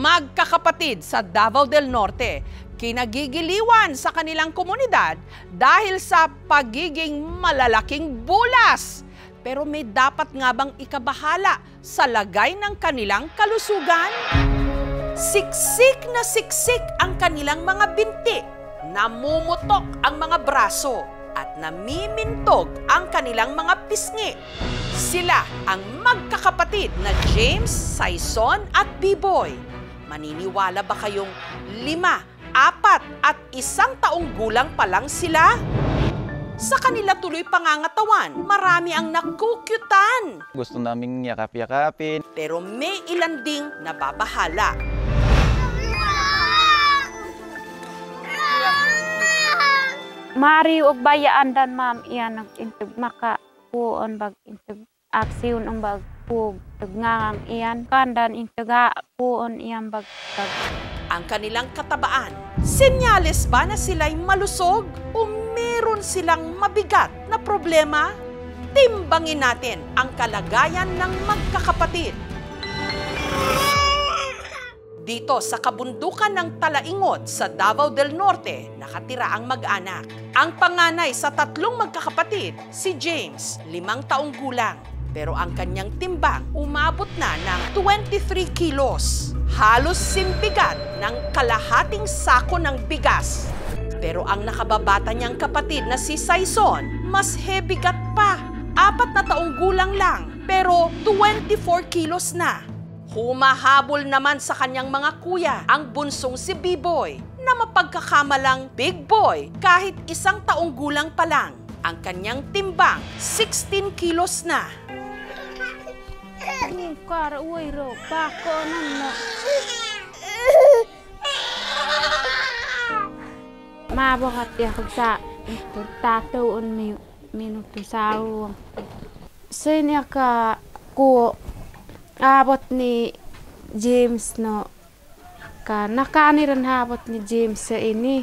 magkakapatid sa Davao del Norte, kinagigiliwan sa kanilang komunidad dahil sa pagiging malalaking bulas. Pero may dapat nga bang ikabahala sa lagay ng kanilang kalusugan? Siksik na siksik ang kanilang mga binti, namumutok ang mga braso, at namimintog ang kanilang mga pisngi. Sila ang magkakapatid na James, Saison at B-Boy. Maniniwala ba kayong 5, 4 at 1 taong gulang pa lang sila? Sa kanila tuloy pangangatawan, marami ang nakukyutan. Gusto naming yakap-yakapin. Pero may ilan ding nababahala. Mari og bayaan dan ma'am iyan nagintug maka puon bag intug aksyon ang bag pug tugngang iyan kandan intug puon iyan bag. Ang kanilang katabaan, senyales ba na sila'y malusog o meron silang mabigat na problema? Timbangin natin ang kalagayan ng magkakapatid. Dito sa kabundukan ng Talaingot sa Davao del Norte, nakatira ang mag-anak. Ang panganay sa 3 magkakapatid, si James, 5 taong gulang. Pero ang kanyang timbang umabot na ng 23 kilos. Halos simbigat ng kalahating sako ng bigas. Pero ang nakababata niyang kapatid na si Saison, mas hebigat pa. 4 na taong gulang lang, pero 24 kilos na. Humahabol naman sa kanyang mga kuya ang bunsong si B-Boy na mapagkakamalang Big Boy kahit 1 taong gulang pa lang. Ang kanyang timbang, 16 kilos na. Mabakat ya sa tatuon minuto sa uwang. Sanya ka ko abot ni James no ka nakaniran habot ni James sa ini.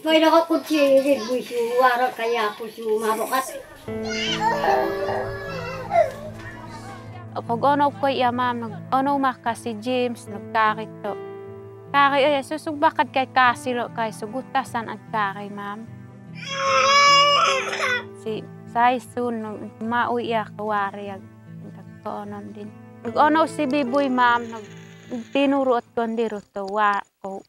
Kaya nakakutsirin mo siya, wala kaya po siya mabakat. Pag ano ko iya ma'am, ano maka si James nagkakito. Kaki ay susubakad kay kasilo kay sugutasan at kaki ma'am. Si Saison mauwi iya kawari ag nagkoonom din. Nag-ano si B-Boy ma'am, tinuro at kondiro to ko.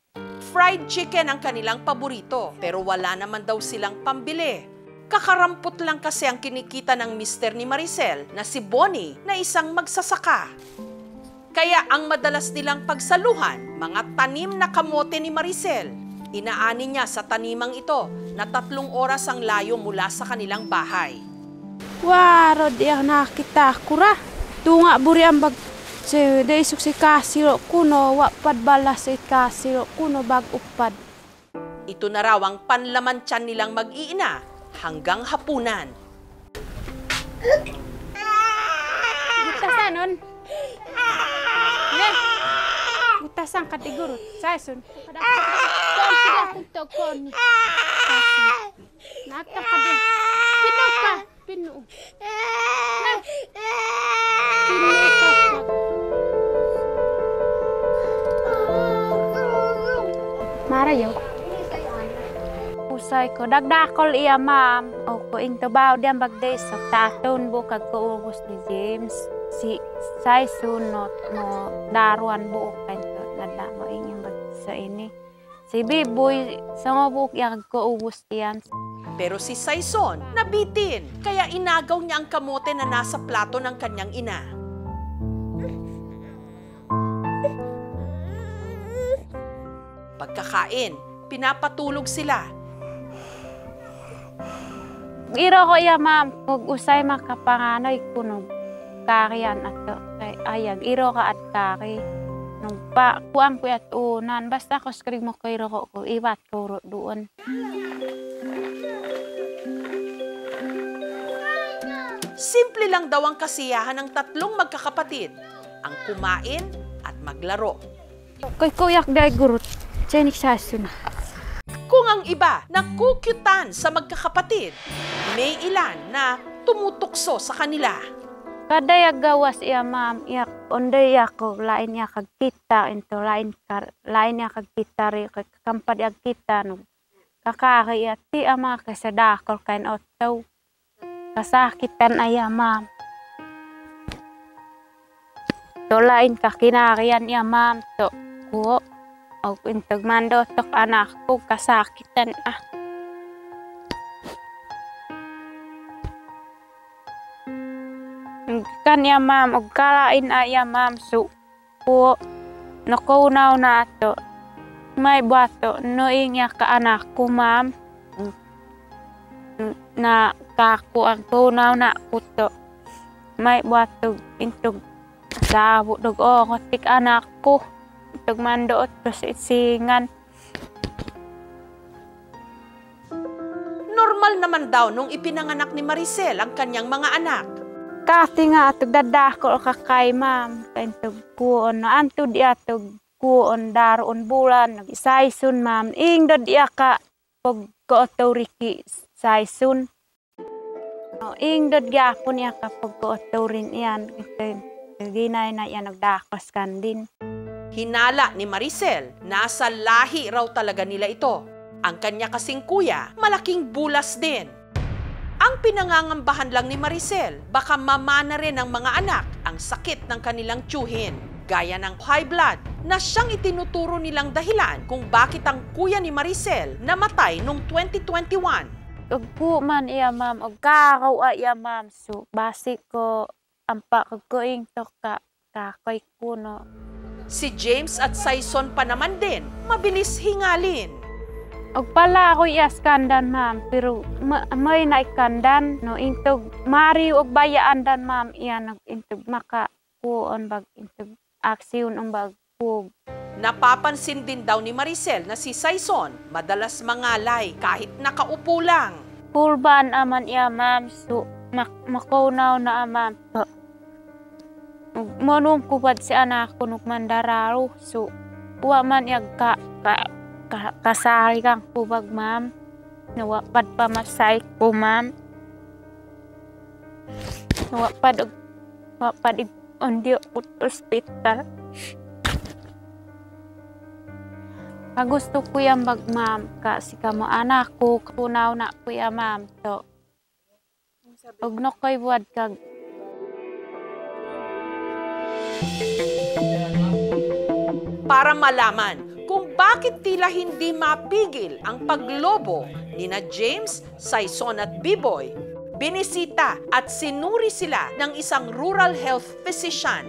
Fried chicken ang kanilang paborito, pero wala naman daw silang pambili. Kakarampot lang kasi ang kinikita ng mister ni Maricel na si Bonnie na isang magsasaka. Kaya ang madalas nilang pagsaluhan, mga tanim na kamote ni Maricel. Inaani niya sa tanimang ito na 3 oras ang layo mula sa kanilang bahay. Waro di ang nakita kura. Tunga buri ang bag si daisuk si kasiro kuno wapad balas si kasiro kuno bag upad. Ito na raw ang panlaman tiyan nilang mag-iina hanggang hapunan. Gutasan nun. Gutasan ka diguro. Saison. Kon sila kunto kon. Nata ka din. Pino ka. Pino. Pino ka. Marayo. Usay ko dagdakol iya ma'am. O ko ing tabaw diyan bagday sa taton bukag ko ubos ni James. Si Saison no daruan buok kanto nada mo inyong bag sa ini. Si B-Boy sa mabuk yang ko ubos diyan. Pero si Saison nabitin, kaya inagaw niya ang kamote na nasa plato ng kanyang ina. Pagkakain, pinapatulog sila. Iro ko iya ma'am, kung usay makapanganoy kunog kariyan at ayag. Iro ka at kari. Nung pa, kuang ko at unan, basta ko skrig mo ko iro ko iwat ko doon. Simple lang daw ang kasiyahan ng 3 magkakapatid, ang kumain at maglaro. Kuyak dahil gurut. Chenik Saison. Kung ang iba nakukyutan sa magkakapatid, may ilan na tumutukso sa kanila. Kada gawas iya ma'am, iya onday ako lain iya kagkita into lain iya kagkita ri kampad iya kita no. Kakaki iya ti ama kasadakol kain otaw. Kasakitan aya ma'am. To lain kakinarian iya ma'am to ko og intog mando tok anak ko kasakitan Kanya ma'am, og kalain aya ma'am so po nakunaw na ato. May bato noing ya ka anak ko ma'am. Na kako ang kunaw na kuto. May bato intog sabo dog ngotik anak ko. Intog mandoot terus isingan. Normal naman daw nung ipinanganak ni Maricel ang kanyang mga anak. Kasi nga atog dadako kakay ma'am kaintog kuon na anto di atog kuon daron bulan nag-isayson ma'am ingdo di ka pag ko-authority sayson no ingdo gyapon ya ka pag ko-autorin iyan ginay na yan nagdakos kan din. Hinala ni Maricel, nasa lahi raw talaga nila ito. Ang kanya kasing kuya, malaking bulas din. Ang pinangangambahan lang ni Maricel, baka mamana rin ng mga anak ang sakit ng kanilang tiyuhin, gaya ng high blood, na siyang itinuturo nilang dahilan kung bakit ang kuya ni Maricel namatay noong 2021. Og po man iya ma'am, og kakaw iya ma'am, so basi ko ampa kagkuing to kakoy kuno. Si James at Saison pa naman din, mabilis hingalin. Og pala ako iaskandan ma'am, pero may naikandan, no, intog mari og bayaan dan ma'am, iyan intog maka kuon bag intog aksyon ang bag pug. Napapansin din daw ni Maricel na si Saison madalas mangalay kahit nakaupo lang. Kurban aman iya ma'am, so makunaw na ma'am. Manong kubad si anak ko nuk mandararo, so wa man iya kasari kang kubag ma'am. Nawapad pa masay ko ma'am. Nawapad ondio ut hospital. Gusto ko yung bag ma'am kasi kamo anak ko kunaw na ko ya ma'am to. Og no koy buad kag para malaman kung bakit tila hindi mapigil ang paglobo ni na James, Saison at Biboy, binisita at sinuri sila ng isang rural health physician.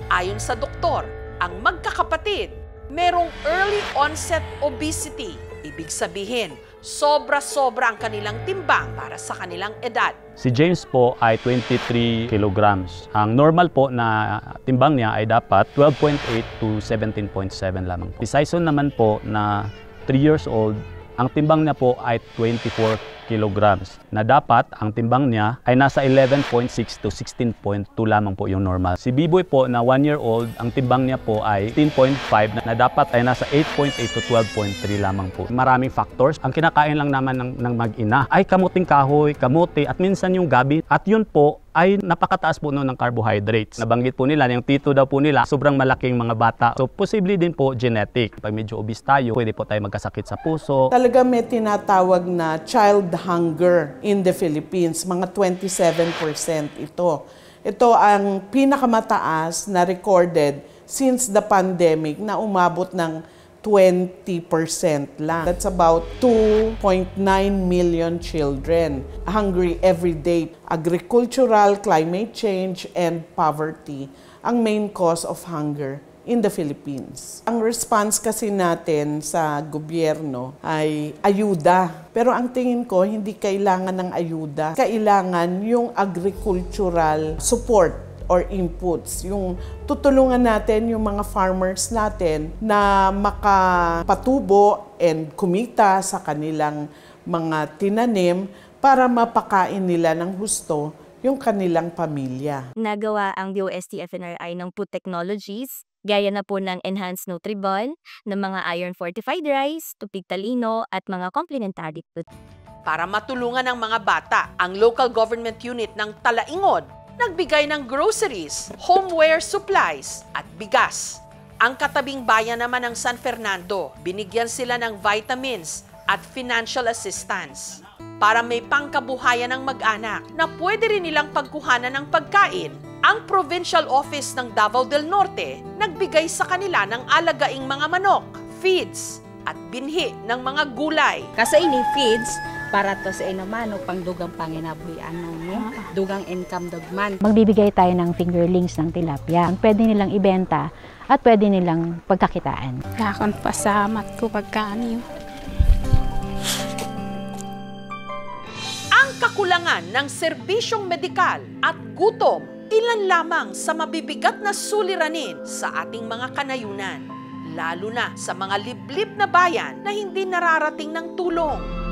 Ayon sa doktor, ang magkakapatid merong early onset obesity. Ibig sabihin, sobra-sobra ang kanilang timbang para sa kanilang edad. Si James po ay 23 kilograms. Ang normal po na timbang niya ay dapat 12.8 to 17.7 lamang po. Si Saison naman po na 3 years old, ang timbang niya po ay 24 kilograms. Na dapat ang timbang niya ay nasa 11.6 to 16.2 lamang po yung normal. Si Biboy po na 1 year old, ang timbang niya po ay 10.5 na dapat ay nasa 8.8 to 12.3 lamang po. Maraming factors. Ang kinakain lang naman ng mag-ina ay kamuting kahoy, kamote at minsan yung gabi. At yun po ay napakataas po ng carbohydrates. Nabanggit po nila, yung tito daw po nila, sobrang malaking mga bata. So, posible din po genetic. Pag medyo obese tayo, pwede po tayo magkasakit sa puso. Talaga may tinatawag na child hunger in the Philippines. Mga 27% ito. Ito ang pinakamataas na recorded since the pandemic na umabot ng 20% lang. That's about 2.9 million children hungry every day. Agricultural, climate change, and poverty ang main cause of hunger in the Philippines. Ang response kasi natin sa gobyerno ay ayuda. Pero ang tingin ko, hindi kailangan ng ayuda. Kailangan yung agricultural support or inputs, yung tutulungan natin yung mga farmers natin na makapatubo and kumita sa kanilang mga tinanim para mapakain nila ng husto yung kanilang pamilya. Nagawa ang DOST-FNRI ng food technologies, gaya na po ng Enhanced Nutriball, ng mga iron fortified rice, tupig talino at mga complementary food. Para matulungan ang mga bata, ang local government unit ng Talaingod nagbigay ng groceries, homeware supplies at bigas. Ang katabing bayan naman ng San Fernando, binigyan sila ng vitamins at financial assistance para may pangkabuhayan ng mag-anak na pwede rin nilang pagkuhanan ng pagkain. Ang Provincial Office ng Davao del Norte nagbigay sa kanila ng alagaing mga manok, feeds at binhi ng mga gulay. Kasi ini feeds para to sa inamano pang dugang panginabuhian no, dugang income dugman. Magbibigay tayo ng fingerlings ng tilapia. Pwede nilang ibenta at pwede nilang pagkakitaan. Lakon pasamat ko pagkaniyo. Ang kakulangan ng serbisyong medikal at gutom, ilan lamang sa mabibigat na suliranin sa ating mga kanayunan, lalo na sa mga liblib na bayan na hindi nararating ng tulong.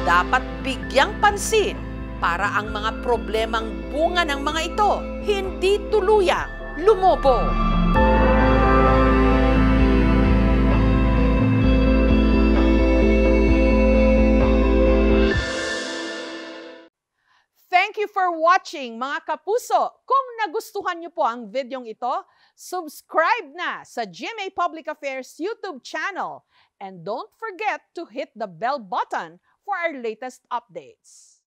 Dapat bigyang pansin para ang mga problemang bunga ng mga ito hindi tuluyang lumobo. Thank you for watching, mga kapuso. Kung nagustuhan niyo po ang videong ito, subscribe na sa GMA Public Affairs YouTube channel. And don't forget to hit the bell button for our latest updates.